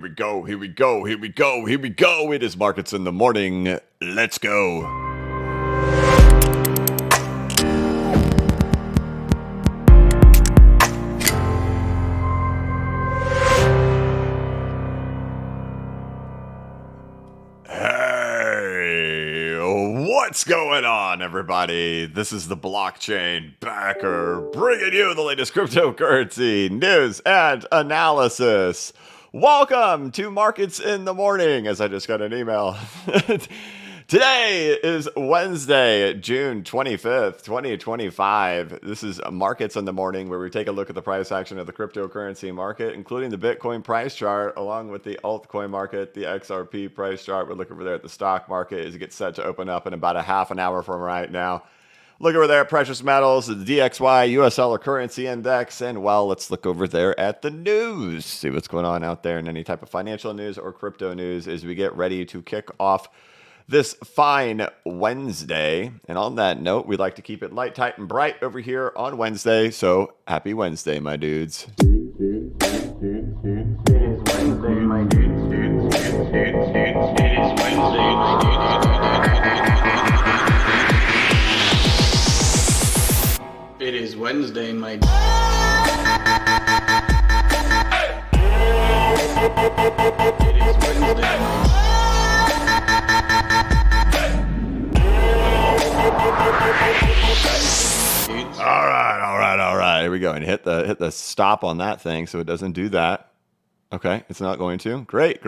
Here we go, here we go, here we go, here we go. It is Markets in the Morning. Let's go. Hey, what's going on, everybody? This is the Blockchain Backer, bringing you the latest cryptocurrency news and analysis. Welcome to Markets in the Morning, as I just got an email. Today is Wednesday, June 25th, 2025. This is Markets in the Morning, where we take a look at the price action of the cryptocurrency market, including the Bitcoin price chart, along with the altcoin market, the XRP price chart. We're looking over there at the stock market as it gets set to open up in about a half an hour from right now. Look over there at precious metals, the DXY, US dollar currency index, and well, let's look over there at the news. See what's going on out there in any type of financial news or crypto news as we get ready to kick off this fine Wednesday. And on that note, we'd like to keep it light, tight, and bright over here on Wednesday. So happy Wednesday, my dudes. It is Wednesday, my dudes. It is Wednesday, my dudes. It is Wednesday, my dudes. It is Wednesday, my dudes. All right. Here we go. And hit the stop on that thing so it doesn't do that. Okay, it's not going to. Great.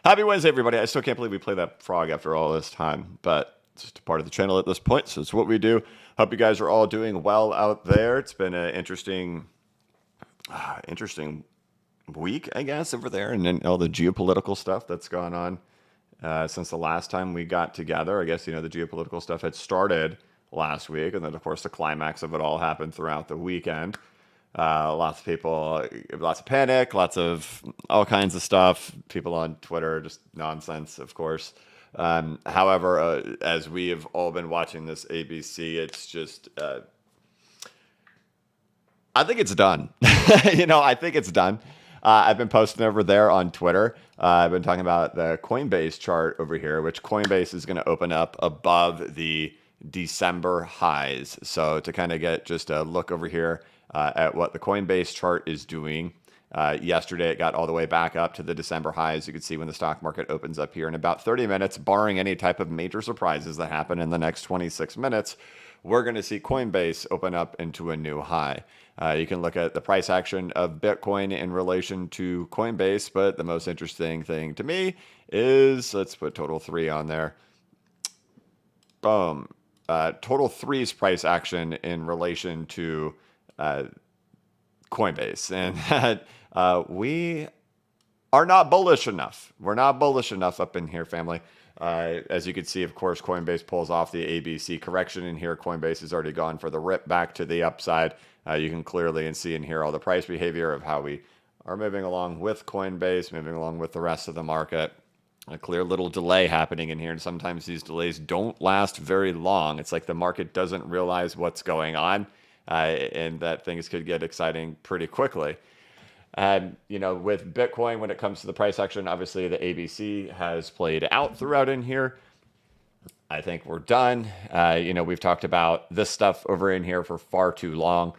Happy Wednesday, everybody. I still can't believe we played that frog after all this time, but it's just a part of the channel at this point, so it's what we do. Hope you guys are all doing well out there. It's been an interesting week, I guess, over there, and then all the geopolitical stuff that's gone on since the last time we got together. I guess, the geopolitical stuff had started last week, and then, of course, the climax of it all happened throughout the weekend. Lots of people, lots of panic, lots of all kinds of stuff. People on Twitter, just nonsense, of course. However, as we have all been watching this ABC, it's just, I think it's done. I think it's done. I've been posting over there on Twitter. I've been talking about the Coinbase chart over here, which Coinbase is going to open up above the December highs. So to kind of get just a look over here at what the Coinbase chart is doing. Yesterday, it got all the way back up to the December highs. You can see when the stock market opens up here in about 30 minutes, barring any type of major surprises that happen in the next 26 minutes, we're going to see Coinbase open up into a new high. You can look at the price action of Bitcoin in relation to Coinbase, but the most interesting thing to me is, let's put total 3 on there. Boom. Total 3's price action in relation to Coinbase, and that we are not bullish enough. We're not bullish enough up in here, family. As you can see, of course, Coinbase pulls off the ABC correction in here. Coinbase has already gone for the rip back to the upside. You can clearly see in here all the price behavior of how we are moving along with Coinbase, moving along with the rest of the market. A clear little delay happening in here, and sometimes these delays don't last very long. It's like the market doesn't realize what's going on, and that things could get exciting pretty quickly. And, with Bitcoin, when it comes to the price action, obviously the ABC has played out throughout in here. I think we're done. We've talked about this stuff over in here for far too long.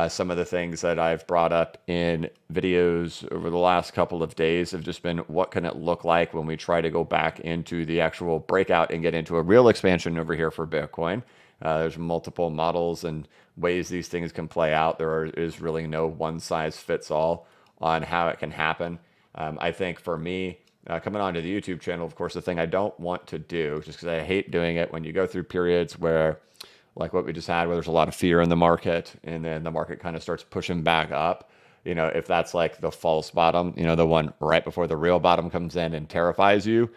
Some of the things that I've brought up in videos over the last couple of days have just been, what can it look like when we try to go back into the actual breakout and get into a real expansion over here for Bitcoin? There's multiple models and ways these things can play out. There is really no one size fits all on how it can happen. I think for me, coming onto the YouTube channel, of course, the thing I don't want to do, just because I hate doing it, when you go through periods where, like what we just had, where there's a lot of fear in the market, and then the market kind of starts pushing back up, if that's like the false bottom, the one right before the real bottom comes in and terrifies you,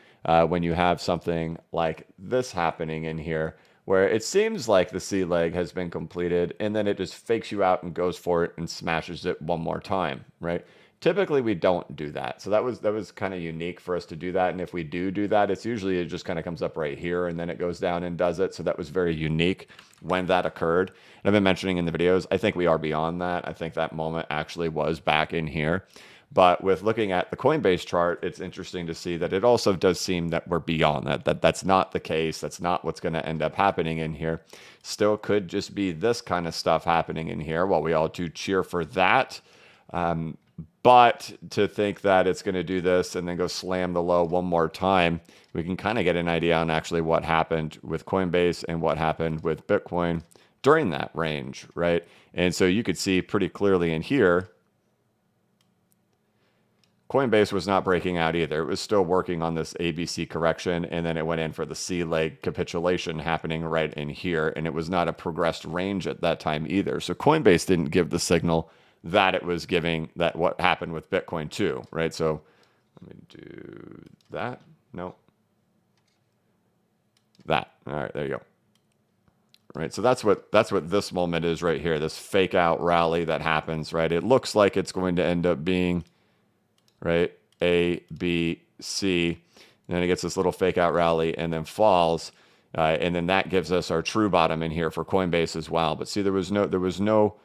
when you have something like this happening in here, where it seems like the C leg has been completed, and then it just fakes you out and goes for it and smashes it one more time, right? Typically, we don't do that. So that was kind of unique for us to do that. And if we do that, it's usually, it just kind of comes up right here and then it goes down and does it. So that was very unique when that occurred. And I've been mentioning in the videos, I think we are beyond that. I think that moment actually was back in here. But with looking at the Coinbase chart, it's interesting to see that it also does seem that we're beyond that. That's not the case. That's not what's going to end up happening in here. Still could just be this kind of stuff happening in here. While we all do cheer for that. But to think that it's going to do this and then go slam the low one more time, we can kind of get an idea on actually what happened with Coinbase and what happened with Bitcoin during that range, right? And so you could see pretty clearly in here, Coinbase was not breaking out either. It was still working on this ABC correction, and then it went in for the C leg capitulation happening right in here, and it was not a progressed range at that time either. So Coinbase didn't give the signal that it was giving that what happened with Bitcoin too, right? So let me do that. No. That. All right, there you go. Right, so that's what this moment is right here, this fake out rally that happens, right? It looks like it's going to end up being, right, A, B, C, and then it gets this little fake out rally and then falls, and then that gives us our true bottom in here for Coinbase as well. But see, there was no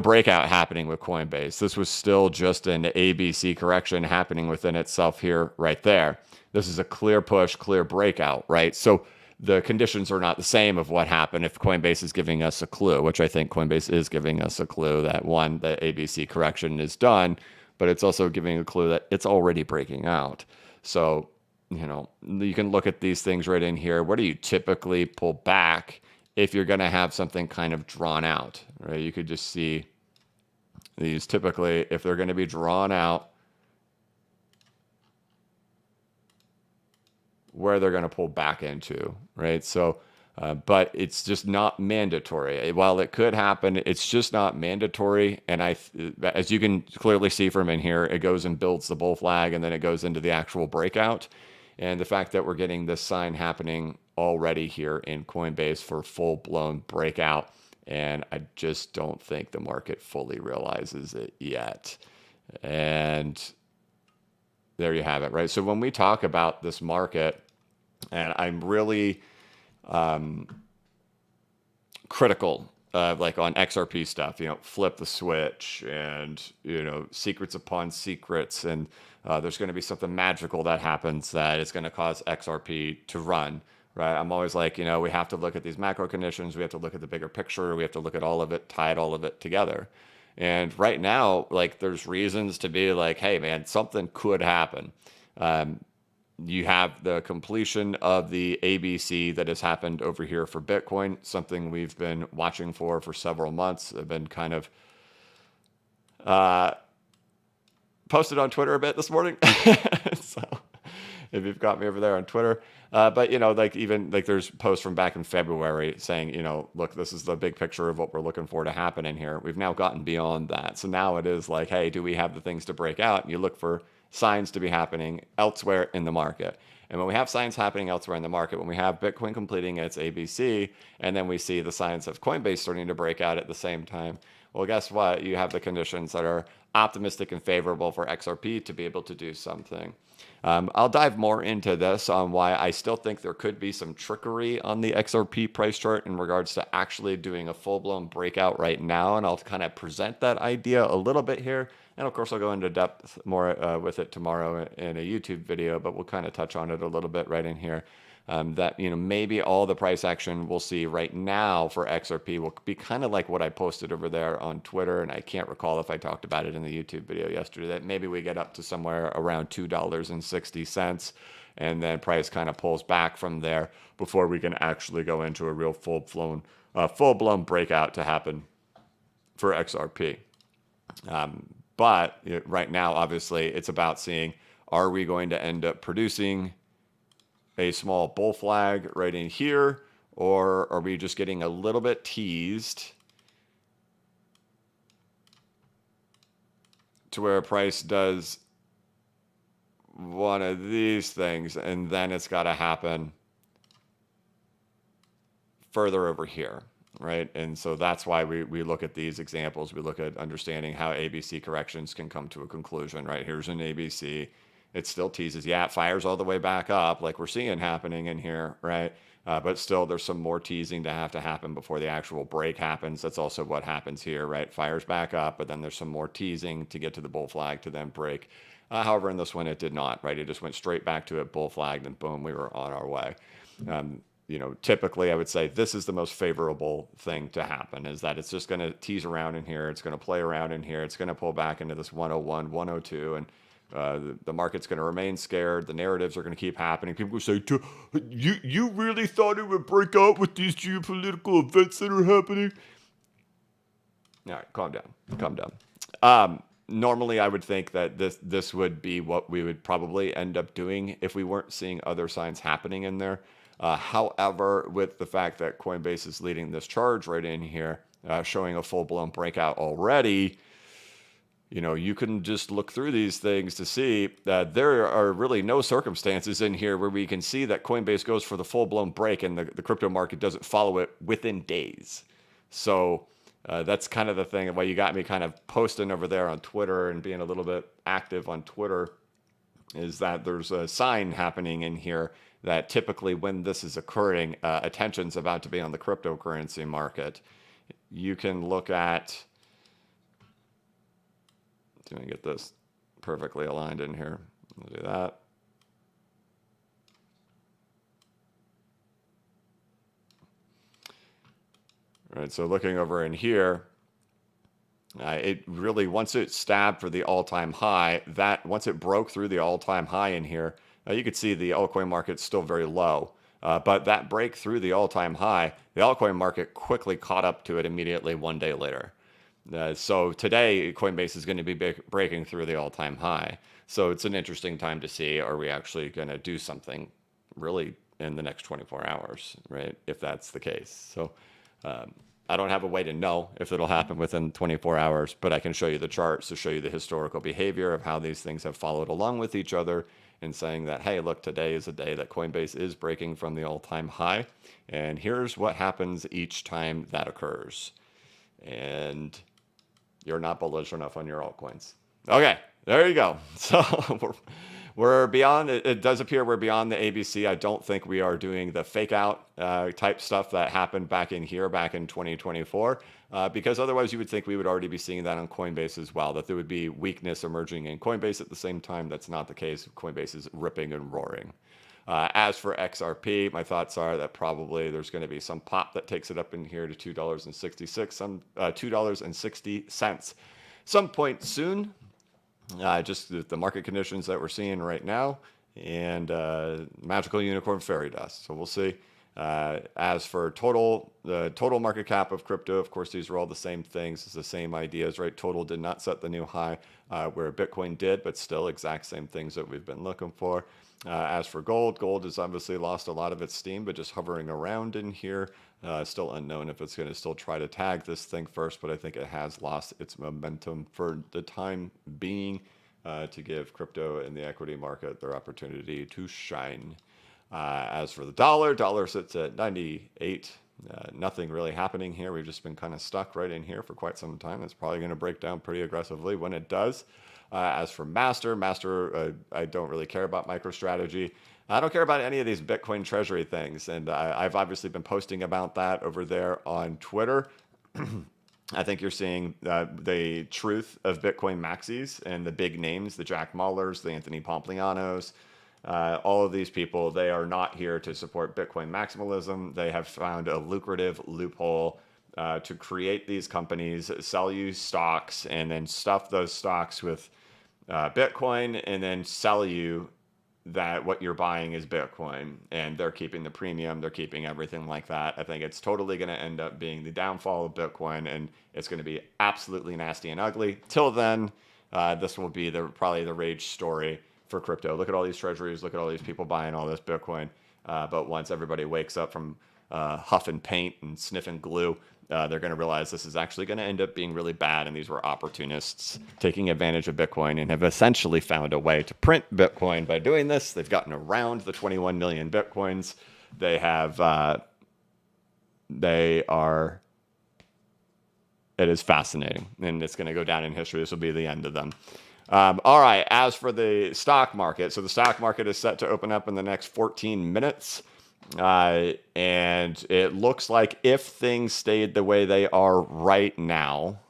breakout happening with Coinbase. This was still just an ABC correction happening within itself here, right there. This is a clear push, clear breakout, right? So the conditions are not the same of what happened if Coinbase is giving us a clue, which I think Coinbase is giving us a clue that one, the ABC correction is done, but it's also giving a clue that it's already breaking out. So, you know, you can look at these things right in here. Where do you typically pull back if you're going to have something kind of drawn out, right? You could just see these typically, if they're going to be drawn out, where they're going to pull back into, right? So, but it's just not mandatory. While it could happen, it's just not mandatory. And as you can clearly see from in here, it goes and builds the bull flag, and then it goes into the actual breakout. And the fact that we're getting this sign happening already here in Coinbase for full-blown breakout, and I just don't think the market fully realizes it yet. And there you have it, right? So when we talk about this market, and I'm really critical of like on XRP stuff, you know, flip the switch and, you know, secrets upon secrets. And there's going to be something magical that happens that is going to cause XRP to run, right? I'm always like, you know, we have to look at these macro conditions. We have to look at the bigger picture. We have to look at all of it, tie all of it together. And right now, like, there's reasons to be like, hey, man, something could happen. You have the completion of the ABC that has happened over here for Bitcoin, something we've been watching for several months. I've been kind of posted on Twitter a bit this morning. So if you've got me over there on Twitter. But, you know, like even like there's posts from back in February saying, you know, look, this is the big picture of what we're looking for to happen in here. We've now gotten beyond that. So now it is like, hey, do we have the things to break out? And you look for signs to be happening elsewhere in the market. And when we have signs happening elsewhere in the market, when we have Bitcoin completing its ABC, and then we see the signs of Coinbase starting to break out at the same time, well, guess what? You have the conditions that are optimistic and favorable for XRP to be able to do something. I'll dive more into this on why I still think there could be some trickery on the XRP price chart in regards to actually doing a full-blown breakout right now. And I'll kind of present that idea a little bit here. And of course, I'll go into depth more with it tomorrow in a YouTube video, but we'll kind of touch on it a little bit right in here. That, you know, maybe all the price action we'll see right now for XRP will be kind of like what I posted over there on Twitter. And I can't recall if I talked about it in the YouTube video yesterday, that maybe we get up to somewhere around $2.60 and then price kind of pulls back from there before we can actually go into a real full-blown breakout to happen for XRP. But right now, obviously, it's about seeing, are we going to end up producing a small bull flag right in here, or are we just getting a little bit teased to where a price does one of these things, and then it's got to happen further over here, right? And so that's why we look at these examples. We look at understanding how ABC corrections can come to a conclusion, right? Here's an ABC. It still teases. Yeah, it fires all the way back up like we're seeing happening in here, right? But still, there's some more teasing to happen before the actual break happens. That's also what happens here, right? Fires back up, but then there's some more teasing to get to the bull flag to then break. However, in this one, it did not, right? It just went straight back to a bull flag, and boom, we were on our way. Typically, I would say this is the most favorable thing to happen, is that it's just going to tease around in here. It's going to play around in here. It's going to pull back into this 101, 102, and the market's going to remain scared. The narratives are going to keep happening. People will say, you really thought it would break out with these geopolitical events that are happening? All right, calm down. Normally, I would think that this would be what we would probably end up doing if we weren't seeing other signs happening in there. However, with the fact that Coinbase is leading this charge right in here, showing a full-blown breakout already, you can just look through these things to see that there are really no circumstances in here where we can see that Coinbase goes for the full-blown break and the crypto market doesn't follow it within days. So that's kind of the thing, why you got me kind of posting over there on Twitter and being a little bit active on Twitter, is that there's a sign happening in here that typically when this is occurring, attention's about to be on the cryptocurrency market. You can look at, let me get this perfectly aligned in here. I'll do that. All right, so looking over in here, it really, once it stabbed for the all-time high, once it broke through the all-time high in here, you could see the altcoin market's still very low. But that break through the all-time high, the altcoin market quickly caught up to it immediately one day later. So today, Coinbase is going to be breaking through the all-time high. So it's an interesting time to see, are we actually going to do something really in the next 24 hours, right? If that's the case. So I don't have a way to know if it'll happen within 24 hours, but I can show you the charts to show you the historical behavior of how these things have followed along with each other, and saying that, hey, look, today is a day that Coinbase is breaking from the all-time high, and here's what happens each time that occurs. And you're not bullish enough on your altcoins. Okay, there you go. So we're beyond, it does appear we're beyond the ABC. I don't think we are doing the fake out type stuff that happened back in here, back in 2024, because otherwise you would think we would already be seeing that on Coinbase as well, that there would be weakness emerging in Coinbase at the same time. That's not the case. Coinbase is ripping and roaring. As for XRP, my thoughts are that probably there's going to be some pop that takes it up in here to $2.66, $2.60 some point soon. Just the market conditions that we're seeing right now, and magical unicorn fairy dust. So we'll see. As for the total market cap of crypto, of course, these are all the same things. It's the same ideas, right? Total did not set the new high, where Bitcoin did, but still exact same things that we've been looking for. As for gold has obviously lost a lot of its steam, but just hovering around in here. Still unknown if it's going to still try to tag this thing first, but I think it has lost its momentum for the time being, to give crypto and the equity market their opportunity to shine. As for the dollar sits at 98. Nothing really happening here. We've just been kind of stuck right in here for quite some time. It's probably going to break down pretty aggressively when it does. As for Master, I don't really care about MicroStrategy. I don't care about any of these Bitcoin treasury things. And I've obviously been posting about that over there on Twitter. I think you're seeing the truth of Bitcoin maxis and the big names, the Jack Mallers, the Anthony Pomplianos, all of these people. They are not here to support Bitcoin maximalism. They have found a lucrative loophole to create these companies, sell you stocks, and then stuff those stocks with Bitcoin, and then sell you that what you're buying is Bitcoin, and they're keeping the premium, they're keeping everything like that. I think it's totally going to end up being the downfall of Bitcoin, and it's going to be absolutely nasty and ugly. Till then, this will be probably the rage story for crypto. Look at all these treasuries, look at all these people buying all this Bitcoin. But once everybody wakes up from huffing paint and sniffing glue, they're going to realize this is actually going to end up being really bad, and these were opportunists taking advantage of Bitcoin and have essentially found a way to print Bitcoin by doing this. They've gotten around the 21 million Bitcoins. It is fascinating, and it's going to go down in history. This will be the end of them. All right, as for the stock market, so the stock market is set to open up in the next 14 minutes. And it looks like if things stayed the way they are right now,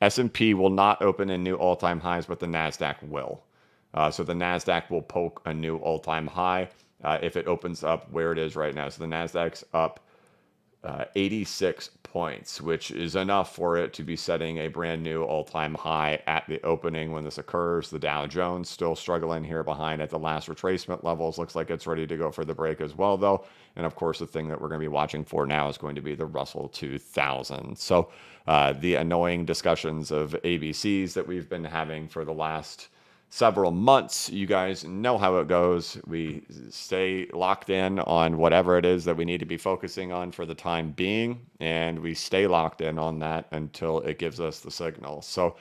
S&P will not open in new all-time highs, but the NASDAQ will. So the NASDAQ will poke a new all-time high if it opens up where it is right now. So the NASDAQ's up 86 points, which is enough for it to be setting a brand new all-time high at the opening when this occurs. The Dow Jones still struggling here behind at the last retracement levels. Looks like it's ready to go for the break as well, though. And of course, the thing that we're going to be watching for now is going to be the Russell 2000. So the annoying discussions of ABCs that we've been having for the last several months, you guys know how it goes. We stay locked in on whatever it is that we need to be focusing on for the time being, and we stay locked in on that until it gives us the signal. So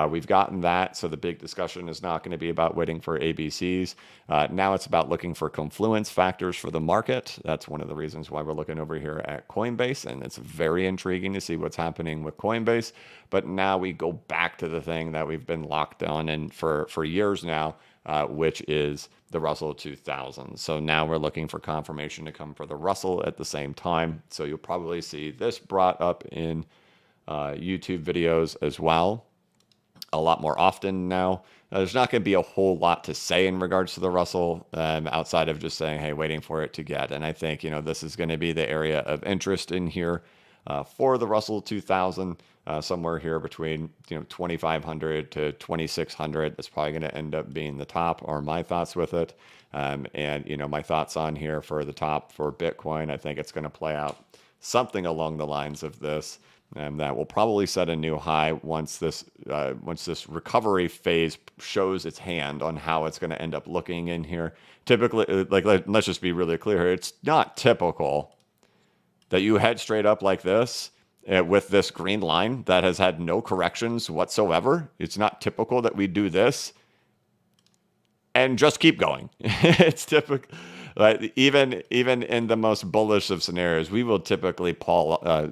we've gotten that. So the big discussion is not going to be about waiting for ABCs. Now it's about looking for confluence factors for the market. That's one of the reasons why we're looking over here at Coinbase, and it's very intriguing to see what's happening with Coinbase. But now we go back to the thing that we've been locked on in for years now, which is the Russell 2000. So now we're looking for confirmation to come for the Russell at the same time. So you'll probably see this brought up in YouTube videos as well a lot more often now. There's not going to be a whole lot to say in regards to the Russell outside of just saying, hey, waiting for it to get. And I think, this is going to be the area of interest in here for the Russell 2000, somewhere here between 2,500 to 2,600. That's probably going to end up being the top, or my thoughts with it. And my thoughts on here for the top for Bitcoin, I think it's going to play out something along the lines of this. And that will probably set a new high once this recovery phase shows its hand on how it's going to end up looking in here. Typically, let's just be really clear here. It's not typical that you head straight up like this with this green line that has had no corrections whatsoever. It's not typical that we do this and just keep going. It's typical. Even in the most bullish of scenarios, we will typically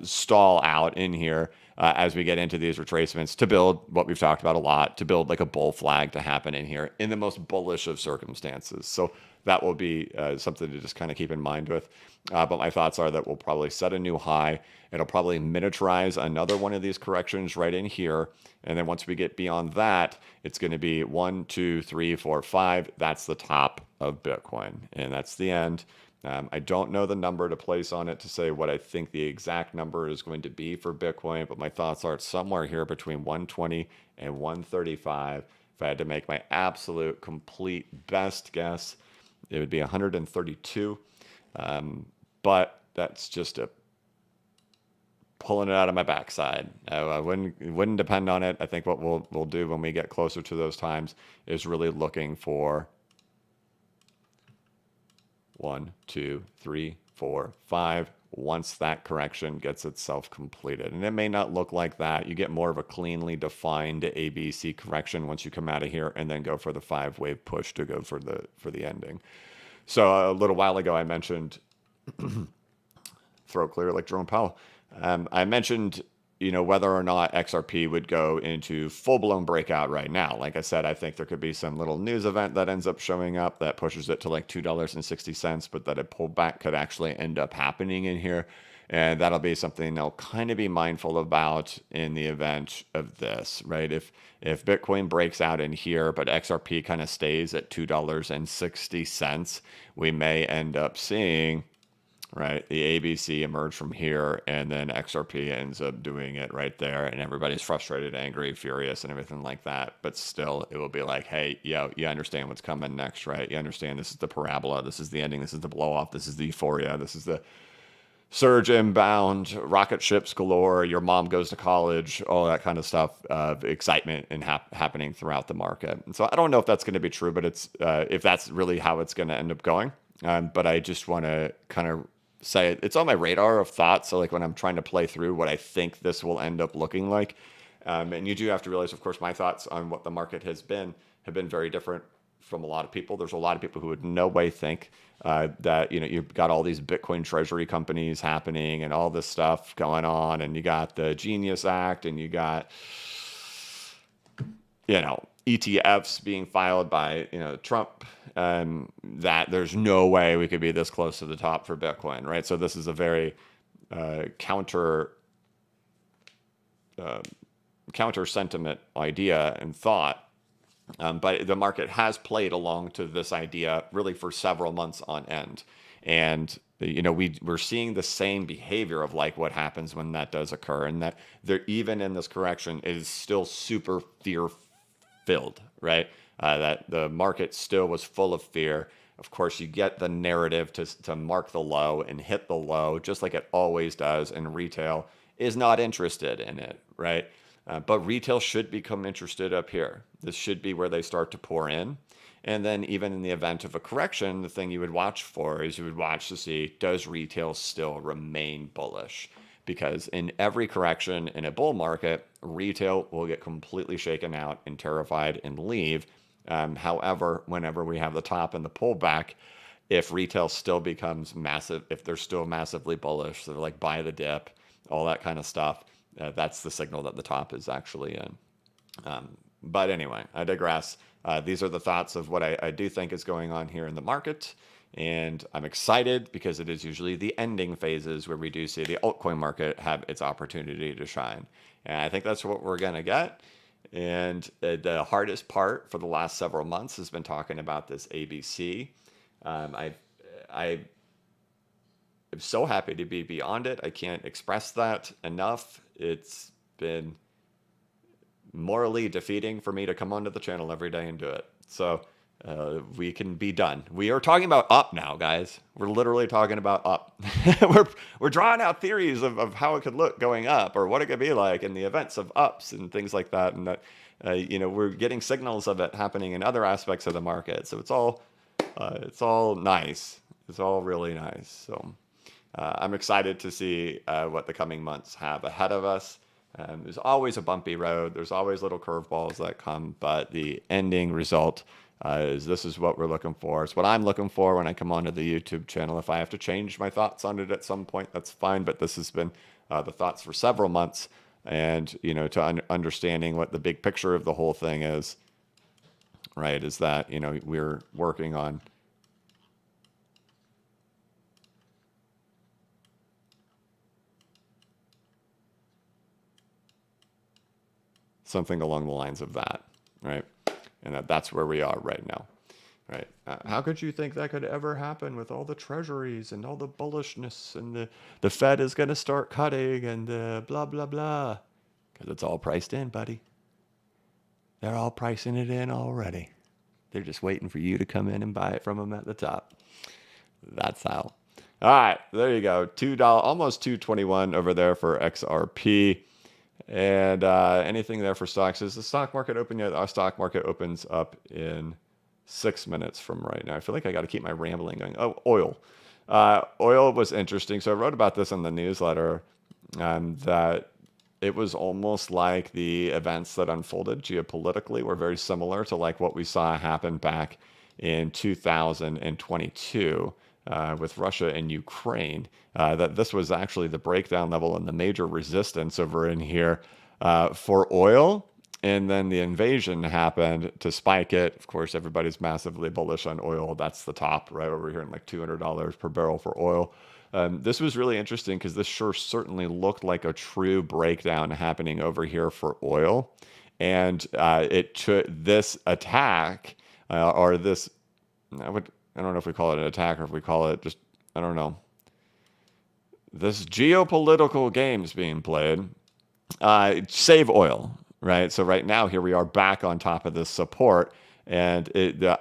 stall out in here as we get into these retracements to build what we've talked about a lot, to build like a bull flag to happen in here in the most bullish of circumstances. So that will be something to just kind of keep in mind with. But my thoughts are that we'll probably set a new high. It'll probably miniaturize another one of these corrections right in here. And then once we get beyond that, it's going to be 1, 2, 3, 4, 5. That's the top of Bitcoin. And that's the end. I don't know the number to place on it to say what I think the exact number is going to be for Bitcoin, but my thoughts are it's somewhere here between 120 and 135. If I had to make my absolute complete best guess, it would be 132. But that's just pulling it out of my backside. I wouldn't depend on it. I think what we'll do when we get closer to those times is really looking for 1, 2, 3, 4, 5. Once that correction gets itself completed, and it may not look like that. You get more of a cleanly defined ABC correction once you come out of here, and then go for the 5-wave push to go for the ending. So a little while ago, I mentioned throat clear like Jerome Powell. I mentioned, whether or not XRP would go into full-blown breakout right now. Like I said, I think there could be some little news event that ends up showing up that pushes it to like $2.60, but that a pullback could actually end up happening in here. And that'll be something I'll kind of be mindful about in the event of this, right? If Bitcoin breaks out in here, but XRP kind of stays at $2.60, we may end up seeing, right, the ABC emerge from here, and then XRP ends up doing it right there, and everybody's frustrated, angry, furious, and everything like that. But still, it will be like, hey, yo, you understand what's coming next, right? You understand this is the parabola, this is the ending, this is the blow off, this is the euphoria, this is the surge inbound, rocket ships galore, your mom goes to college, all that kind of stuff, excitement and happening throughout the market. And so I don't know if that's going to be true, but it's if that's really how it's going to end up going. But I just want to kind of say it's on my radar of thoughts. So like when I'm trying to play through what I think this will end up looking like. And you do have to realize, of course, my thoughts on what the market have been very different from a lot of people. There's a lot of people who would no way think that, you've got all these Bitcoin treasury companies happening and all this stuff going on. And you got the Genius Act, and you got, ETFs being filed by Trump, that there's no way we could be this close to the top for Bitcoin, right? So this is a very counter sentiment idea and thought. But the market has played along to this idea really for several months on end. And, we're seeing the same behavior of like what happens when that does occur. And that there, even in this correction, it is still super fear filled, right? That the market still was full of fear. Of course, you get the narrative to mark the low and hit the low, just like it always does. And retail is not interested in it, right? But retail should become interested up here. This should be where they start to pour in. And then even in the event of a correction, the thing you would watch for is you would watch to see, does retail still remain bullish? Because in every correction in a bull market, retail will get completely shaken out and terrified and leave. However, whenever we have the top and the pullback, if retail still becomes massive, if they're still massively bullish, so they're like buy the dip, all that kind of stuff, that's the signal that the top is actually in. But anyway, I digress. These are the thoughts of what I do think is going on here in the market. And I'm excited because it is usually the ending phases where we do see the altcoin market have its opportunity to shine. And I think that's what we're going to get. And the hardest part for the last several months has been talking about this ABC. I am so happy to be beyond it. I can't express that enough. It's been morally defeating for me to come onto the channel every day and do it. So we can be done. We are talking about up now, guys. We're literally talking about up. we're drawing out theories of how it could look going up or what it could be like in the events of ups and things like that. And that, we're getting signals of it happening in other aspects of the market. So it's all nice. It's all really nice. So I'm excited to see what the coming months have ahead of us. There's always a bumpy road. There's always little curveballs that come, but the ending result this is what we're looking for. It's what I'm looking for when I come onto the YouTube channel. If I have to change my thoughts on it at some point, that's fine. But this has been the thoughts for several months, and to understanding what the big picture of the whole thing is. Right? Is that we're working on something along the lines of that, right? And that's where we are right now, right? How could you think that could ever happen with all the treasuries and all the bullishness and the Fed is going to start cutting and blah, blah, blah? Because it's all priced in, buddy. They're all pricing it in already. They're just waiting for you to come in and buy it from them at the top. That's how. All right, there you go. $2, almost 221 over there for XRP. And anything there for stocks? Is the stock market open yet? Our stock market opens up in 6 minutes from right now. I feel like I got to keep my rambling going. Oh, oil. Oil was interesting. So I wrote about this in the newsletter, that it was almost like the events that unfolded geopolitically were very similar to like what we saw happen back in 2022. With Russia and Ukraine, that this was actually the breakdown level and the major resistance over in here for oil. And then the invasion happened to spike it. Of course, everybody's massively bullish on oil. That's the top, right? Over here in like $200 per barrel for oil. This was really interesting because this certainly looked like a true breakdown happening over here for oil. And it took this attack or this, I don't know if we call it an attack or if we call it just, I don't know. This geopolitical games being played, save oil, right? So right now, here we are back on top of this support. And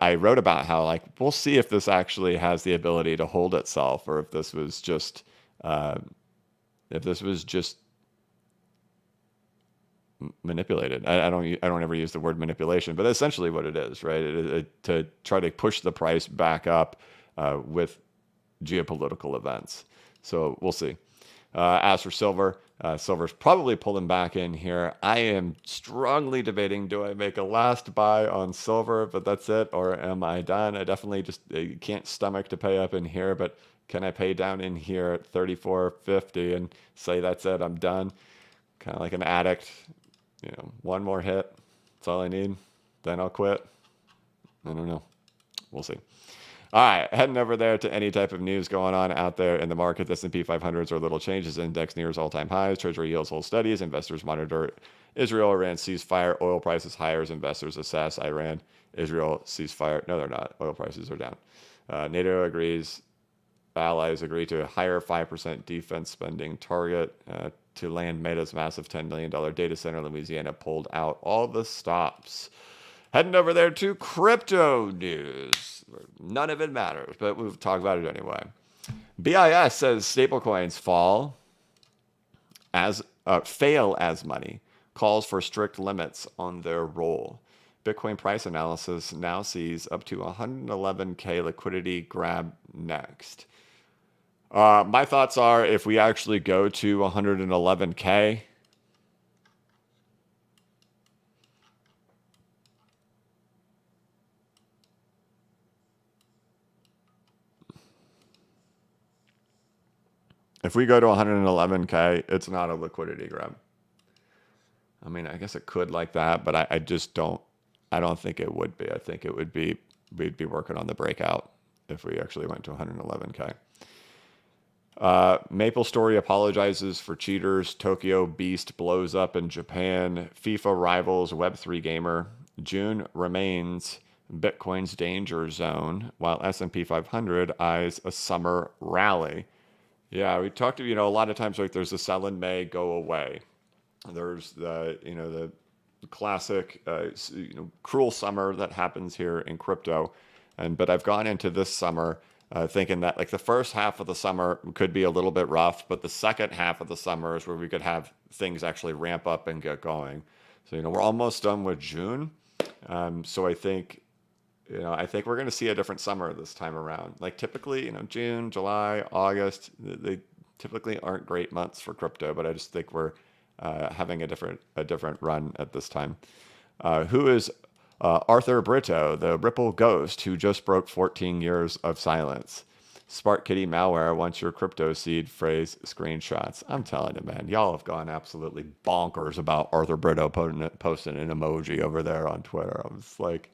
I wrote about how, like, we'll see if this actually has the ability to hold itself or if this was just, manipulated. I don't ever use the word manipulation, but essentially what it is, right? To try to push the price back up with geopolitical events. So we'll see. As for silver, silver's probably pulling back in here. I am strongly debating, do I make a last buy on silver, but that's it, or am I done? I definitely just can't stomach to pay up in here, but can I pay down in here at 34.50 and say that's it, I'm done? Kind of like an addict. One more hit. That's all I need. then I'll quit. I don't know. We'll see. All right, heading over there to any type of news going on out there in the market. The S&P 500s are little changes. Index nears all-time highs. Treasury yields hold steady as investors monitor Israel-Iran ceasefire. Oil prices higher as investors assess Iran-Israel ceasefire. No, they're not. Oil prices are down. NATO agrees. Allies agree to a higher 5% defense spending target to land Meta's massive $10 million data center. Louisiana pulled out all the stops. Heading over there to crypto news. None of it matters, but we've talked about it anyway. BIS says stablecoins fail as money, calls for strict limits on their role. Bitcoin price analysis now sees up to 111K liquidity grab next. My thoughts are if we actually go to 111K, if we go to 111K, it's not a liquidity grab. I mean, I guess it could like that, but I just don't. I don't think it would be. I think it would be we'd be working on the breakout if we actually went to 111K. Maple Story apologizes for cheaters. Tokyo Beast blows up in Japan. FIFA rivals Web3 gamer. June remains Bitcoin's danger zone, while S&P 500 eyes a summer rally. Yeah, we talked to, a lot of times like there's a sell in May, go away. There's the classic, cruel summer that happens here in crypto. But I've gone into this summer thinking that like the first half of the summer could be a little bit rough, but the second half of the summer is where we could have things actually ramp up and get going. So, we're almost done with June. So I think we're going to see a different summer this time around. Like typically, June, July, August, they typically aren't great months for crypto, but I just think we're having a different run at this time. Who is Arthur Brito, the Ripple ghost who just broke 14 years of silence? Spark Kitty malware wants your crypto seed phrase screenshots. I'm telling you, man, y'all have gone absolutely bonkers about Arthur Brito posting an emoji over there on Twitter. I was like,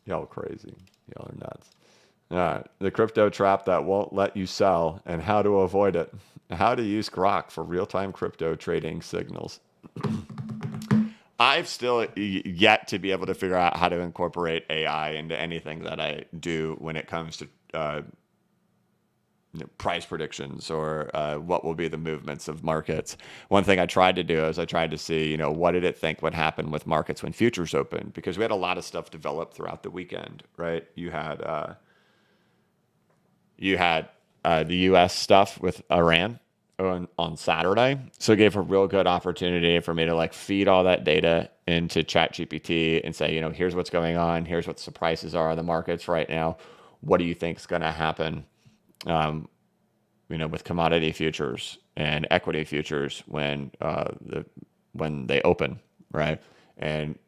y'all crazy. Y'all are nuts. All right. The crypto trap that won't let you sell and how to avoid it. How to use Grok for real-time crypto trading signals. I've still yet to be able to figure out how to incorporate AI into anything that I do when it comes to price predictions or what will be the movements of markets. One thing I tried to do is I tried to see, what did it think would happen with markets when futures opened? Because we had a lot of stuff developed throughout the weekend, right? You had the U.S. stuff with Iran on Saturday. So it gave a real good opportunity for me to like feed all that data into ChatGPT and say, here's what's going on. Here's what the prices are in the markets right now. What do you think is going to happen, with commodity futures and equity futures when they open, right? And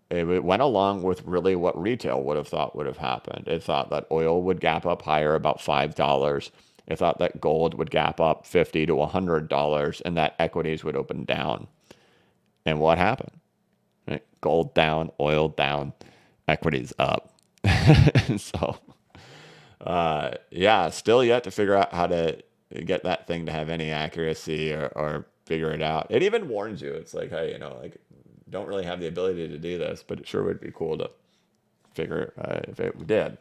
it went along with really what retail would have thought would have happened. It thought that oil would gap up higher about $5. It thought that gold would gap up $50 to $100 and that equities would open down. And what happened? Right? Gold down, oil down, equities up. So, still yet to figure out how to get that thing to have any accuracy or figure it out. It even warns you. It's like, hey, don't really have the ability to do this, but it sure would be cool to figure if it did.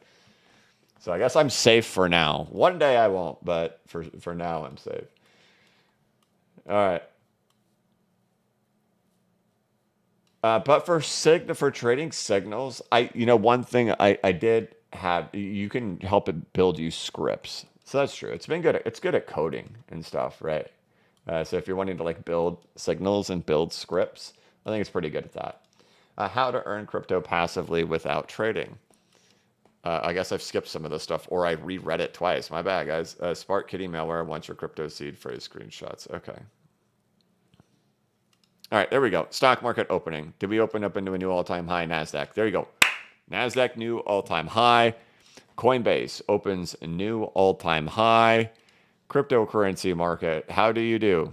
So I guess I'm safe for now. One day I won't, but for now I'm safe. All right. But for trading signals, one thing I did have, you can help it build you scripts. So that's true. It's good at coding and stuff, right? So if you're wanting to like build signals and build scripts, I think it's pretty good at that. How to earn crypto passively without trading. I guess I've skipped some of this stuff, or I reread it twice. My bad, guys. Spark Kitty malware wants your crypto seed phrase screenshots. Okay. All right, there we go. Stock market opening. Did we open up into a new all-time high? NASDAQ. There you go. NASDAQ new all-time high. Coinbase opens a new all-time high. Cryptocurrency market. How do you do?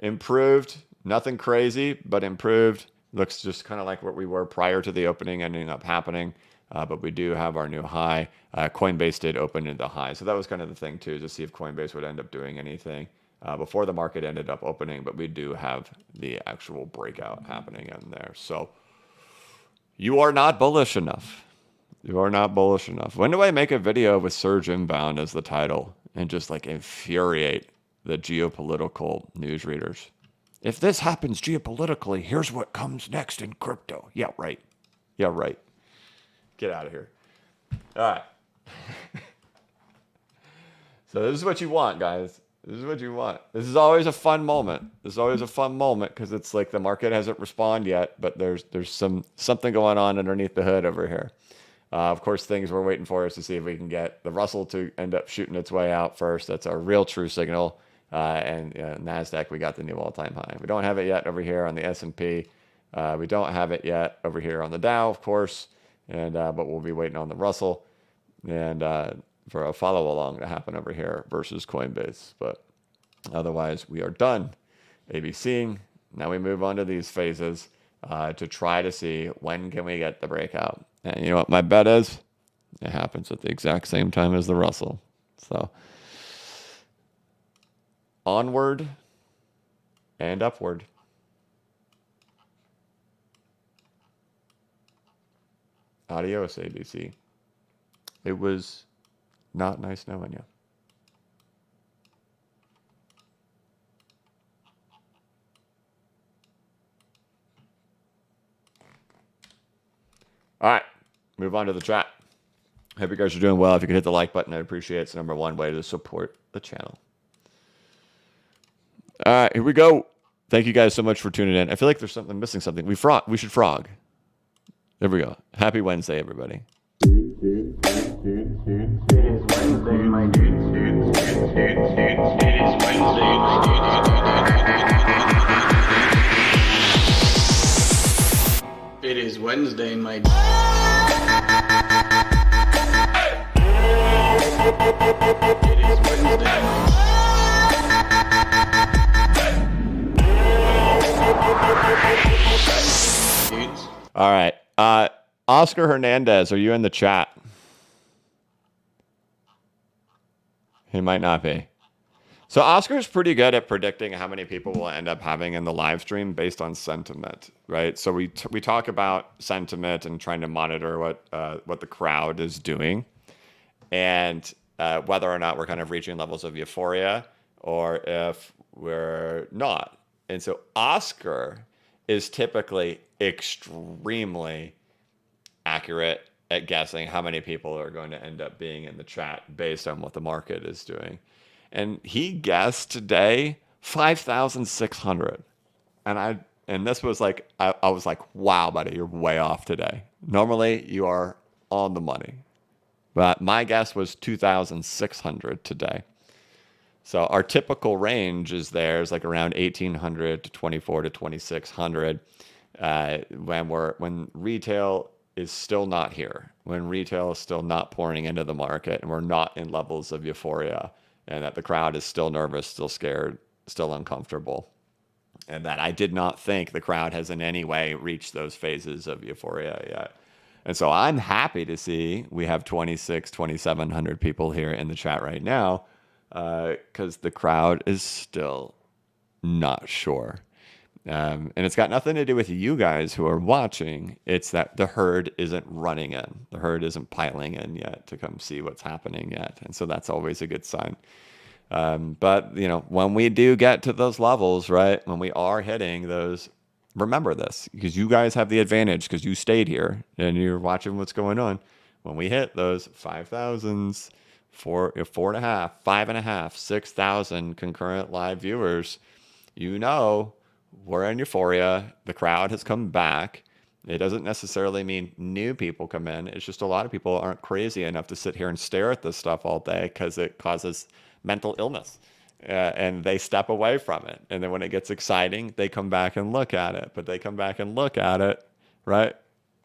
Improved. Nothing crazy, but improved. Looks just kind of like what we were prior to the opening ending up happening. But we do have our new high. Coinbase did open into the high. So that was kind of the thing too, to see if Coinbase would end up doing anything before the market ended up opening. But we do have the actual breakout happening in there. So you are not bullish enough. You are not bullish enough. When do I make a video with Surge Inbound as the title and just like infuriate the geopolitical news readers? If this happens geopolitically, here's what comes next in crypto. Yeah, right. Yeah, right. Get out of here. All right. So this is what you want, guys. This is what you want. This is always a fun moment. This is always a fun moment because it's like the market hasn't responded yet, but there's something going on underneath the hood over here. Of course, things we're waiting for is to see if we can get the Russell to end up shooting its way out first. That's our real true signal. And NASDAQ, we got the new all-time high. We don't have it yet over here on the S&P. We don't have it yet over here on the Dow, of course. And but we'll be waiting on the Russell and for a follow-along to happen over here versus Coinbase. But otherwise, we are done ABCing. Now we move on to these phases to try to see when can we get the breakout. And you know what my bet is? It happens at the exact same time as the Russell. So onward and upward. Adios, ABC. It was not nice knowing you. All right, move on to the chat. Hope you guys are doing well. If you could hit the like button, I'd appreciate it. It's the #1 way to support the channel. All right, here we go. Thank you guys so much for tuning in. I feel like there's something missing. Something we should frog. There we go. Happy Wednesday, everybody. It is Wednesday, my dudes. It is Wednesday, my dudes. It is Wednesday, my dudes. It is Wednesday, my dudes. All right. Oscar Hernandez, are you in the chat? He might not be. So Oscar's pretty good at predicting how many people will end up having in the live stream based on sentiment, right? So we talk about sentiment and trying to monitor what the crowd is doing, and whether or not we're kind of reaching levels of euphoria or if we're not. And so Oscar is typically extremely accurate at guessing how many people are going to end up being in the chat based on what the market is doing. And he guessed today 5,600. And this was like, I was like, wow, buddy, you're way off today. Normally you are on the money. But my guess was 2,600 today. So our typical range is like around 1,800 to 2,400 to 2,600 when retail is still not here, when retail is still not pouring into the market and we're not in levels of euphoria and that the crowd is still nervous, still scared, still uncomfortable. And that I did not think the crowd has in any way reached those phases of euphoria yet. And so I'm happy to see we have 2,700 people here in the chat right now because the crowd is still not sure. And it's got nothing to do with you guys who are watching. It's that the herd isn't running in. The herd isn't piling in yet to come see what's happening yet. And so that's always a good sign. But, you know, when we do get to those levels, right, when we are hitting those, remember this, because you guys have the advantage because you stayed here and you're watching what's going on. When we hit those 5,000s, 4.5, 5.5, 6,000 concurrent live viewers, you know, we're in euphoria. The crowd has come back. It doesn't necessarily mean new people come in. It's just a lot of people aren't crazy enough to sit here and stare at this stuff all day because it causes mental illness. And they step away from it. And then when it gets exciting, they come back and look at it. But they come back and look at it, right,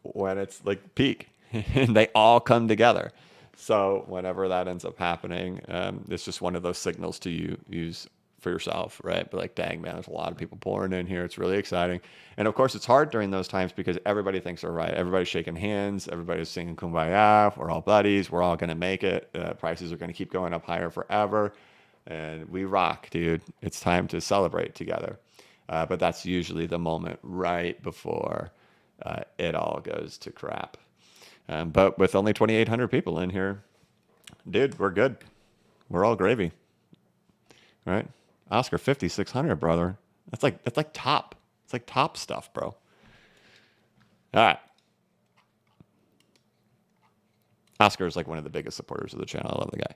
when it's like peak. And they all come together. So whenever that ends up happening, it's just one of those signals to use for yourself, right? But like, dang, man, there's a lot of people pouring in here. It's really exciting. And of course, it's hard during those times because everybody thinks they're right. Everybody's shaking hands. Everybody's singing Kumbaya. We're all buddies. We're all going to make it. Prices are going to keep going up higher forever. And we rock, dude. It's time to celebrate together. But that's usually the moment right before it all goes to crap. But with only 2,800 people in here, dude, we're good. We're all gravy, right? Oscar 5,600, brother. That's like top. It's like top stuff, bro. All right. Oscar is like one of the biggest supporters of the channel. I love the guy.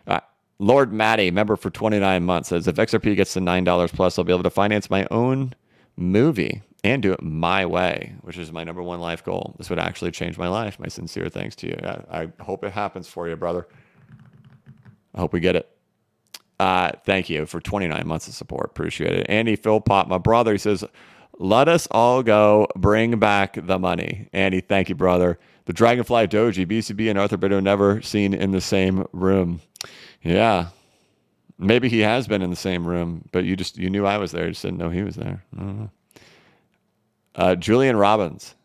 All right. Lord Matty, member for 29 months, says, if XRP gets to $9 plus, I'll be able to finance my own movie and do it my way, which is my number one life goal. This would actually change my life. My sincere thanks to you. I hope it happens for you, brother. I hope we get it. Thank you for 29 months of support. Appreciate it. Andy Philpott, my brother, he says, let us all go. Bring back the money. Andy, thank you, brother. The Dragonfly Doji, BCB and Arthur Bitter never seen in the same room. Yeah. Maybe he has been in the same room, but you knew I was there. You just didn't know he was there. I don't know. Julian Robbins,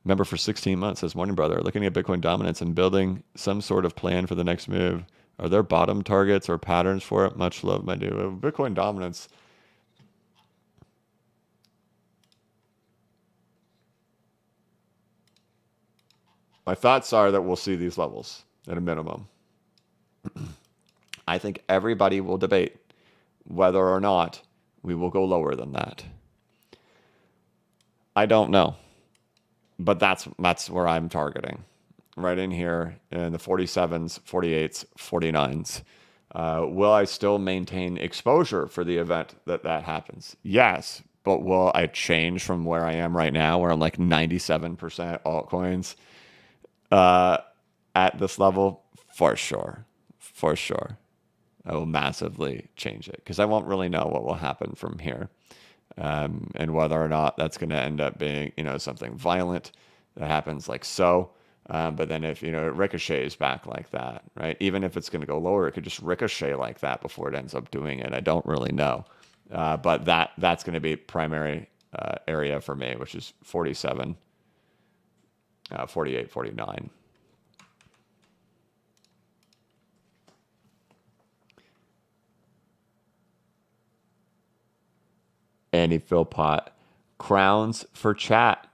member for 16 months, says, morning, brother. Looking at Bitcoin dominance and building some sort of plan for the next move. Are there bottom targets or patterns for it? Much love, my dude. Bitcoin dominance. My thoughts are that we'll see these levels at a minimum. I think everybody will debate whether or not we will go lower than that. I don't know, but that's where I'm targeting, right in here in the 47s, 48s, 49s. Will I still maintain exposure for the event that happens? Yes, but will I change from where I am right now, where I'm like 97% altcoins at this level? For sure. For sure. I will massively change it because I won't really know what will happen from here. And whether or not that's going to end up being, something violent that happens like so. But then if, it ricochets back like that, right? Even if it's going to go lower, it could just ricochet like that before it ends up doing it. I don't really know. But that's going to be primary area for me, which is 47, 48, 49. Andy Philpott, crowns for chats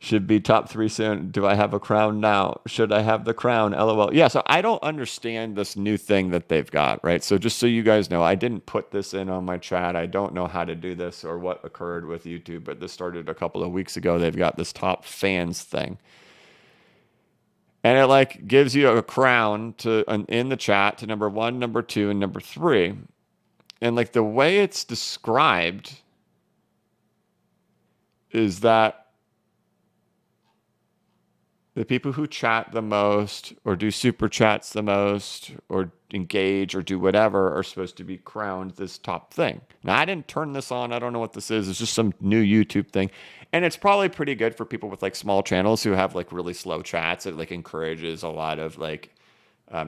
should be top 3 soon. Do I have a crown now? Should I have the crown? LOL. Yeah, so I don't understand this new thing that they've got, right? So just so you guys know, I didn't put this in on my chat. I don't know how to do this or what occurred with YouTube, but this started a couple of weeks ago. They've got this top fans thing. And it like gives you a crown in the chat to number 1, number 2, and number 3. And like the way it's described is that the people who chat the most or do super chats the most or engage or do whatever are supposed to be crowned this top thing. Now, I didn't turn this on. I don't know what this is. It's just some new YouTube thing. And it's probably pretty good for people with like small channels who have like really slow chats. It like encourages a lot of like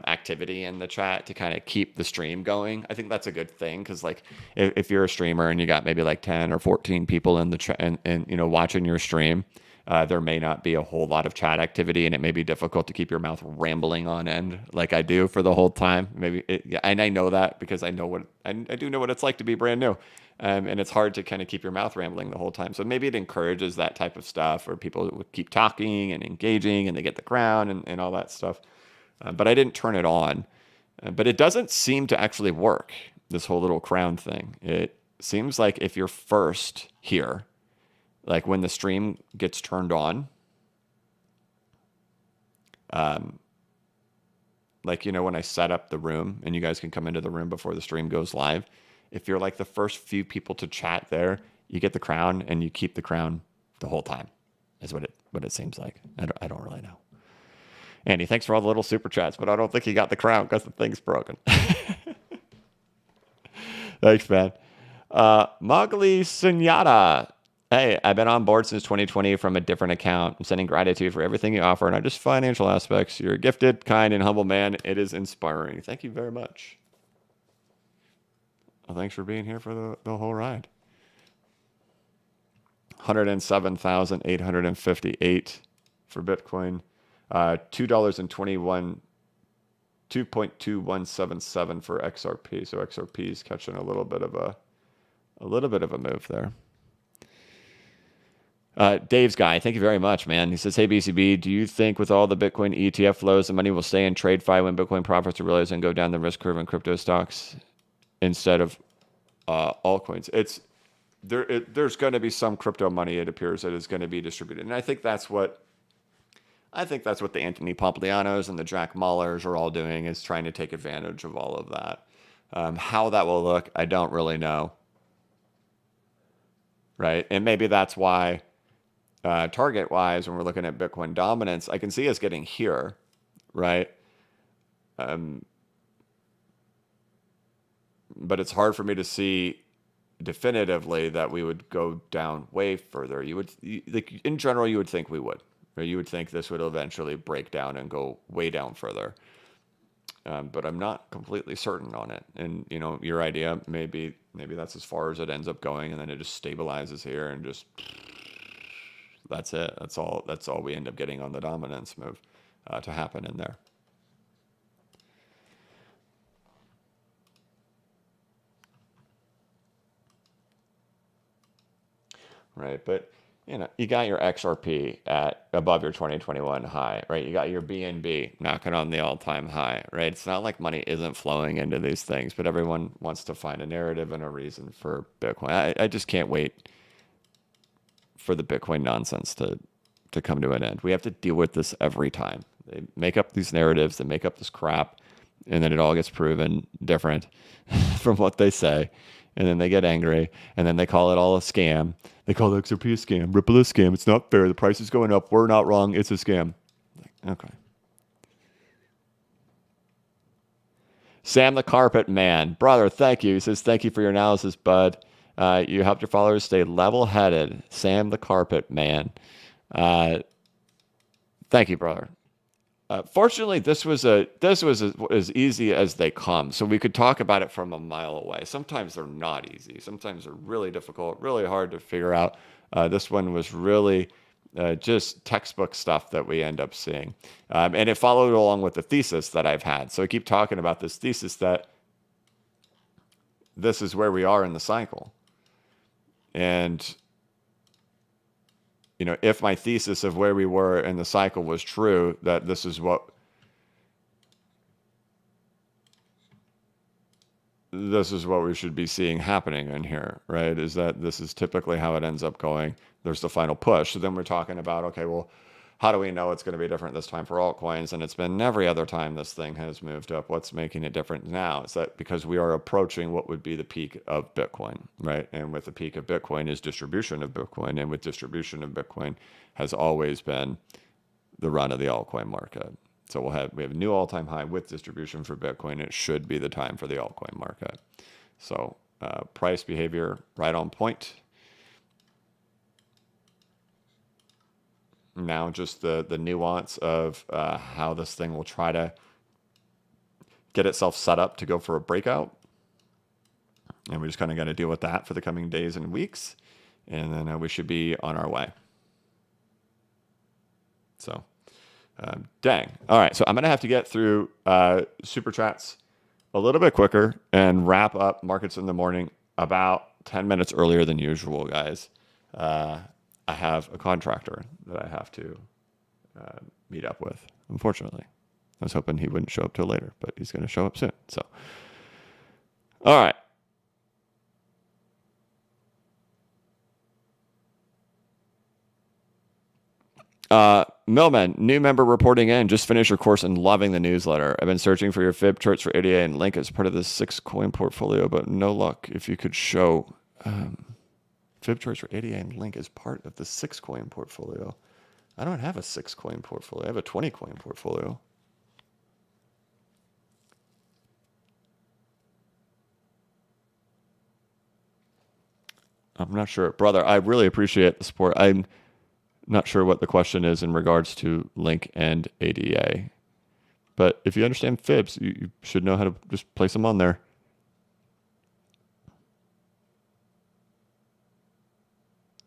activity in the chat to kind of keep the stream going. I think that's a good thing because like if you're a streamer and you got maybe like 10 or 14 people in the chat and watching your stream, there may not be a whole lot of chat activity and it may be difficult to keep your mouth rambling on end like I do for the whole time. And I know that because I do know what it's like to be brand new. And it's hard to kind of keep your mouth rambling the whole time. So maybe it encourages that type of stuff where people keep talking and engaging and they get the crown and all that stuff. But I didn't turn it on. But it doesn't seem to actually work, this whole little crown thing. It seems like if you're first here, like when the stream gets turned on, like, when I set up the room and you guys can come into the room before the stream goes live, if you're like the first few people to chat there, you get the crown and you keep the crown the whole time, is what it seems like. I don't really know. Andy, thanks for all the little super chats, but I don't think you got the crown because the thing's broken. Thanks, man. Mogli Sunyata Hey, I've been on board since 2020 from a different account. I'm sending gratitude for everything you offer, not just financial aspects. You're a gifted, kind, and humble man. It is inspiring. Thank you very much. Well, thanks for being here for the whole ride. 107,858 for Bitcoin. $2.21, 2.2177 for XRP. So XRP is catching a little bit of a move there. Dave's guy, thank you very much, man. He says, hey, BCB, do you think with all the Bitcoin ETF flows, the money will stay in TradeFi when Bitcoin profits are realized and go down the risk curve in crypto stocks instead of altcoins? There's going to be some crypto money, it appears, that is going to be distributed. And I think that's what the Anthony Pomplianos and the Jack Mallers are all doing, is trying to take advantage of all of that. How that will look, I don't really know. Right? And maybe that's why target-wise, when we're looking at Bitcoin dominance, I can see us getting here, right? But it's hard for me to see definitively that we would go down way further. Like in general, you would think we would. Right? You would think this would eventually break down and go way down further. But I'm not completely certain on it. And your idea, maybe that's as far as it ends up going, and then it just stabilizes here and just. That's it. That's all we end up getting on the dominance move to happen in there. Right, but you got your XRP at above your 2021 high, right? You got your BNB knocking on the all-time high, right? It's not like money isn't flowing into these things, but everyone wants to find a narrative and a reason for Bitcoin. I just can't wait for the Bitcoin nonsense to come to an end. We have to deal with this every time. They make up these narratives, they make up this crap, and then it all gets proven different from what they say. And then they get angry, and then they call it all a scam. They call the XRP a scam, Ripple a scam. It's not fair. The price is going up. We're not wrong. It's a scam. Okay. Sam the Carpet Man. Brother, thank you. He says, thank you for your analysis, bud. You helped your followers stay level-headed. Sam the Carpet Man. Thank you, brother. Fortunately, this was as easy as they come, so we could talk about it from a mile away. Sometimes they're not easy. Sometimes they're really difficult, really hard to figure out. This one was really just textbook stuff that we end up seeing, and it followed along with the thesis that I've had. So I keep talking about this thesis that this is where we are in the cycle, and if my thesis of where we were in the cycle was true, that this is what we should be seeing happening in here, right? Is that this is typically how it ends up going. There's the final push. So then we're talking about, okay, well, how do we know it's going to be different this time for altcoins? And it's been every other time this thing has moved up. What's making it different now? Is that because we are approaching what would be the peak of Bitcoin, right? And with the peak of Bitcoin is distribution of Bitcoin. And with distribution of Bitcoin has always been the run of the altcoin market. So we have a new all-time high with distribution for Bitcoin. It should be the time for the altcoin market. So price behavior right on point. Now just the nuance of how this thing will try to get itself set up to go for a breakout. And we just kind of got to deal with that for the coming days and weeks. And then we should be on our way. So, dang. All right, so I'm going to have to get through Super Chats a little bit quicker and wrap up Markets in the Morning about 10 minutes earlier than usual, guys. I have a contractor that I have to meet up with, unfortunately. I was hoping he wouldn't show up till later, but he's going to show up soon. So, all right. Millman, new member reporting in. Just finished your course and loving the newsletter. I've been searching for your fib charts for ADA and Link as part of the 6 coin portfolio, but no luck. If you could show fib charts for ADA and Link as part of the 6 coin portfolio. I don't have a 6 coin portfolio. I have a 20 coin portfolio. I'm not sure. Brother, I really appreciate the support. I'm not sure what the question is in regards to Link and ADA. But if you understand fibs, you should know how to just place them on there.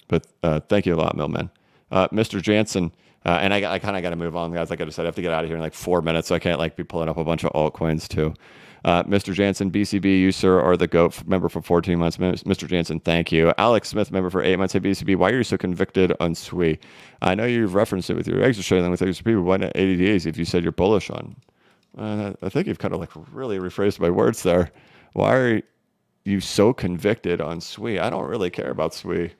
But thank you a lot, Millman. Mr. Jansen, and I kind of got to move on, guys. Like I just said, I have to get out of here in like 4 minutes, so I can't like be pulling up a bunch of altcoins too. Mr. Jansen, BCB, you, sir, are the GOAT member for 14 months. Mr. Jansen, thank you. Alex Smith, member for 8 months. Hey, BCB, why are you so convicted on SWE? I know you've referenced it with your exit trading with XRP, but why not 80 days if you said you're bullish on? I think you've kind of like really rephrased my words there. Why are you so convicted on SWE? I don't really care about SWE.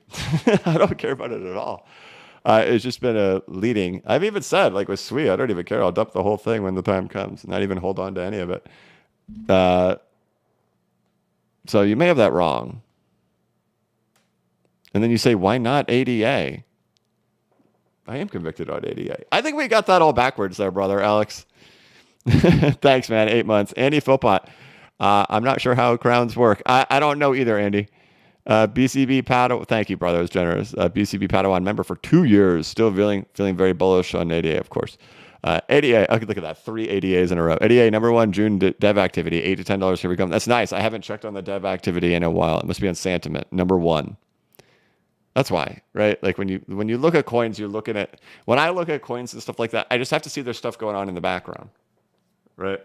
I don't care about it at all. It's just been a leading. I've even said, like with SWE, I don't even care. I'll dump the whole thing when the time comes, not even hold on to any of it. So you may have that wrong. And then you say, why not ADA? I am convicted on ADA. I think we got that all backwards there, brother Alex. Thanks, man. 8 months. Andy Philpott. I'm not sure how crowns work. I don't know either, Andy. BCB Padawan. Thank you, brother. It was generous. BCB Padawan member for 2 years. Still feeling very bullish on ADA, of course. ADA. Okay, look at that. 3 ADAs in a row. ADA number 1 June dev activity. $8 to $10. Here we go. That's nice. I haven't checked on the dev activity in a while. It must be on sentiment. Number 1. That's why, right? Like when you look at coins, you're looking at. When I look at coins and stuff like that, I just have to see there's stuff going on in the background, right?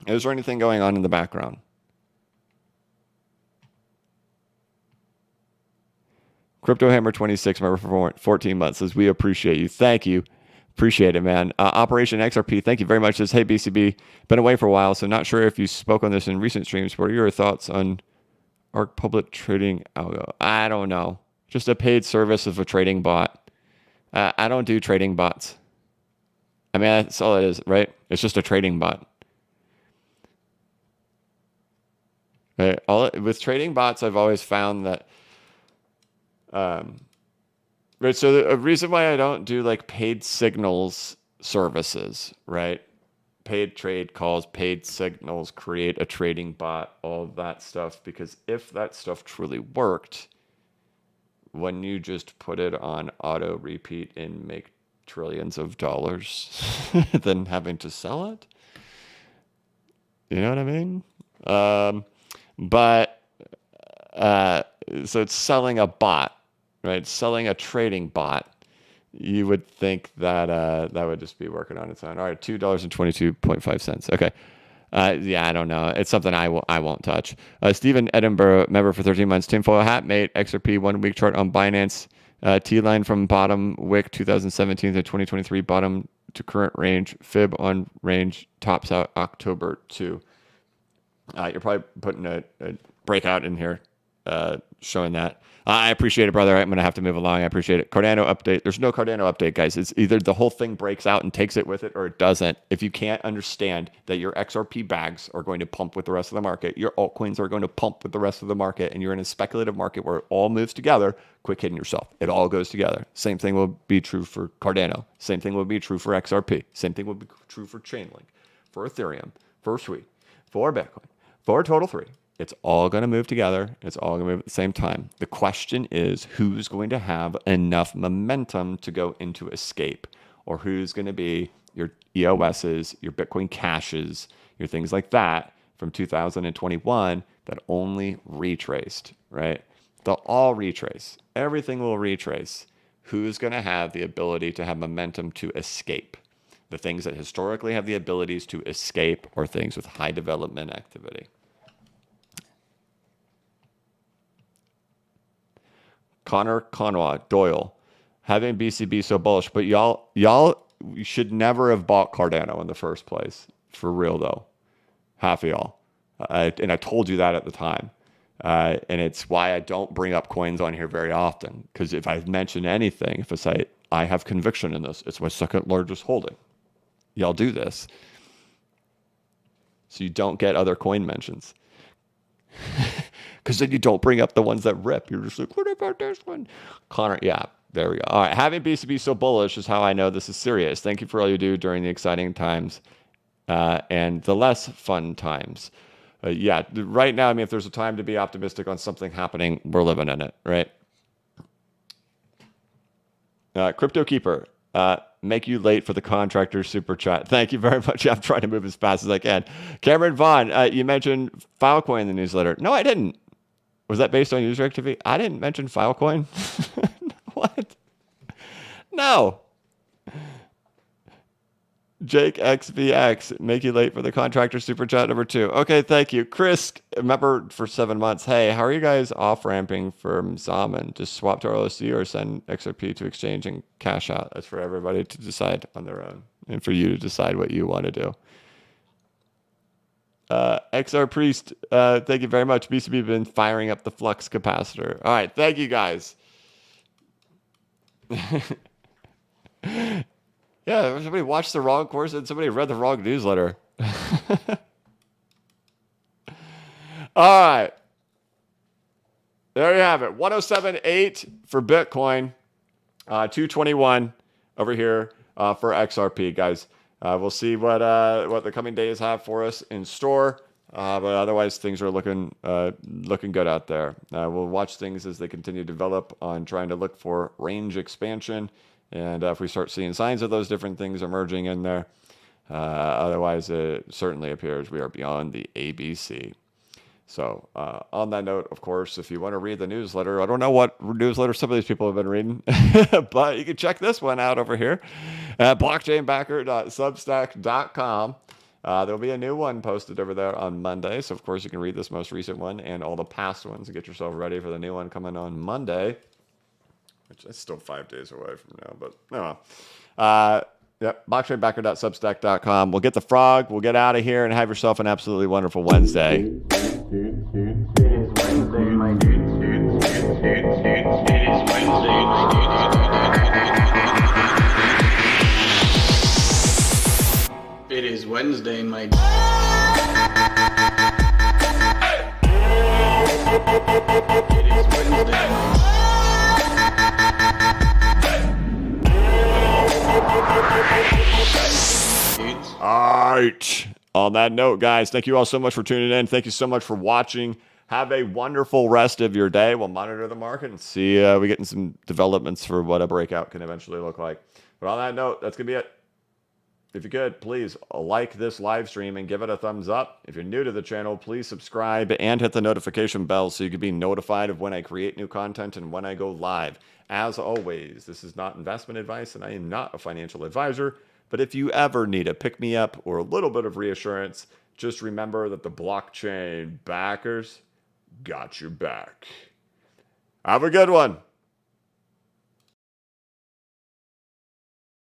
Is there anything going on in the background? Crypto Hammer 26, member for 14 months, says, we appreciate you. Thank you. Appreciate it, man. Operation XRP, thank you very much. Says, hey, BCB, been away for a while, so not sure if you spoke on this in recent streams. What are your thoughts on ARC public trading algo? I don't know. Just a paid service of a trading bot. I don't do trading bots. I mean, that's all it is, right? It's just a trading bot. Right? With trading bots, I've always found that right, so the reason why I don't do like paid signals services, right? Paid trade calls, paid signals, create a trading bot, all of that stuff, because if that stuff truly worked, when you just put it on auto repeat and make trillions of dollars, then having to sell it, you know what I mean? So it's selling a bot, right? Selling a trading bot. You would think that that would just be working on its own. All right, $2.22.5. Okay. Yeah, I don't know. It's something I won't touch. Stephen Edinburgh, member for 13 months. Tinfoil hat, mate. XRP 1 week chart on Binance. T-line from bottom wick 2017 to 2023, bottom to current range. Fib on range tops out October 2. You're probably putting a breakout in here showing that. I appreciate it, brother. I'm going to have to move along. I appreciate it. Cardano update. There's no Cardano update, guys. It's either the whole thing breaks out and takes it with it or it doesn't. If you can't understand that your XRP bags are going to pump with the rest of the market, your altcoins are going to pump with the rest of the market, and you're in a speculative market where it all moves together, quit kidding yourself. It all goes together. Same thing will be true for Cardano. Same thing will be true for XRP. Same thing will be true for Chainlink, for Ethereum, for SWE, for Bitcoin, for Total 3. It's all going to move together. It's all going to move at the same time. The question is, who's going to have enough momentum to go into escape? Or who's going to be your EOSs, your Bitcoin Cashes, your things like that from 2021 that only retraced, right? They'll all retrace. Everything will retrace. Who's going to have the ability to have momentum to escape? The things that historically have the abilities to escape or things with high development activity. Connor Conwa Doyle, having BCB so bullish, but y'all should never have bought Cardano in the first place. For real though, half of y'all, and I told you that at the time, and it's why I don't bring up coins on here very often. Because if I mention anything, if I say I have conviction in this, it's my second largest holding. Y'all do this, so you don't get other coin mentions. Because then you don't bring up the ones that rip. You're just like, what about this one? Connor, yeah, there we go. All right, having BCB so bullish is how I know this is serious. Thank you for all you do during the exciting times and the less fun times. yeah, right now, I mean, if there's a time to be optimistic on something happening, we're living in it, right? Crypto Keeper, make you late for the contractor super chat. Thank you very much. I'm trying to move as fast as I can. Cameron Vaughn, you mentioned Filecoin in the newsletter. No, I didn't. Was that based on user activity? I didn't mention Filecoin. What? No. Jake XVX, make you late for the contractor super chat number 2. Okay, thank you. Chris, member for 7 months. Hey, how are you guys off ramping from Zaman? Just swap to RLC or send XRP to exchange and cash out? That's for everybody to decide on their own and for you to decide what you want to do. XR Priest, thank you very much. BCB been firing up the flux capacitor. All right, thank you guys. Yeah, somebody watched the wrong course and somebody read the wrong newsletter. All right. There you have it. 107.8 for Bitcoin. 221 over here for XRP, guys. We'll see what the coming days have for us in store. But otherwise, things are looking good out there. We'll watch things as they continue to develop on trying to look for range expansion. And if we start seeing signs of those different things emerging in there, otherwise it certainly appears we are beyond the ABC. So on that note, of course, if you want to read the newsletter, I don't know what newsletter some of these people have been reading, but you can check this one out over here at blockchainbacker.substack.com. There'll be a new one posted over there on Monday. So, of course, you can read this most recent one and all the past ones and get yourself ready for the new one coming on Monday. Which is still 5 days away from now, but no. Yep, blockchainbacker.substack.com. We'll get the frog. We'll get out of here and have yourself an absolutely wonderful Wednesday. It is Wednesday, my dude. It is Wednesday. It is Wednesday, my dude. It is Wednesday, my dude. All right. On that note, guys, thank you all so much for tuning in. Thank you so much for watching. Have a wonderful rest of your day. We'll monitor the market and see we getting some developments for what a breakout can eventually look like. But on that note, that's going to be it. If you could, please like this live stream and give it a thumbs up. If you're new to the channel, please subscribe and hit the notification bell so you can be notified of when I create new content and when I go live. As always, this is not investment advice and I am not a financial advisor. But if you ever need a pick-me-up or a little bit of reassurance, just remember that the blockchain backers got your back. Have a good one.